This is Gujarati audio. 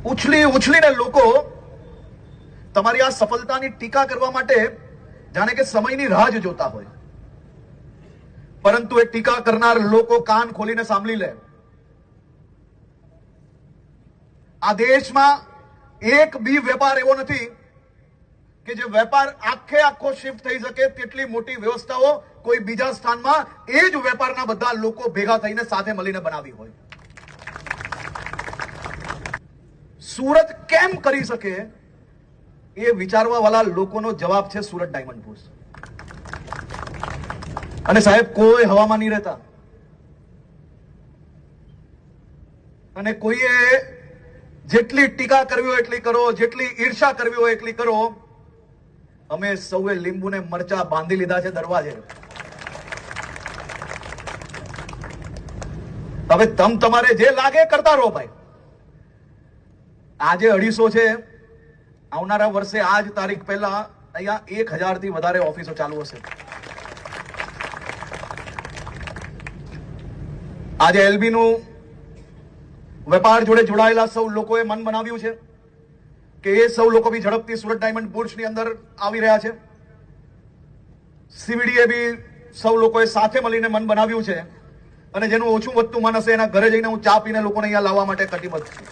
ઉછલીને લોકો તમારી આ સફળતાની ટીકા કરવા માટે જાણે કે સમયની રાહ જ જોતા હોય, પરંતુ એ ટીકા કરનાર લોકો કાન ખોલીને સાંભળી લે. આ દેશમાં એક બી વેપાર એવો નથી કે જે વેપાર આખો શિફ્ટ થઈ શકે તેટલી મોટી વ્યવસ્થાઓ કોઈ બીજા સ્થાનમાં એ જ વેપારના બધા લોકો ભેગા થઈને સાથે મળીને બનાવી હોય. સુરત કેમ કરી શકે એ વિચારવા વાળા લોકોનો જવાબ છે સુરત ડાયમંડ બુર્સ. અને સાહેબ, કોઈ હવામાં નહીં રહેતા અને કોઈએ જેટલી ટીકા કરવી હોય એટલી કરો, જેટલી ઈર્ષા કરવી હોય એટલી કરો. અમે સૌએ લીંબુને મરચા બાંધી લીધા છે દરવાજે. હવે તમારે જે લાગે કરતા રહો ભાઈ. આજે 250 છે, આવનારા વર્ષે આજ તારીખ પહેલા અહીંયા 1000 થી વધારે ઓફિસો ચાલુ હશે. આજે એલબી નું વેપાર જોડે જોડાયેલા સૌ લોકોએ મન બનાવ્યું છે કે એ સૌ લોકો બી ઝડપથી સુરત ડાયમંડ બુર્સની અંદર આવી રહ્યા છે. સીવીડીએ બી સૌ લોકોએ સાથે મળીને મન બનાવ્યું છે અને જેનું ઓછું વધતું મન હશે એના ઘરે જઈને હું ચા પીને લોકોને અહીંયા લાવવા માટે કટિબદ્ધ છું.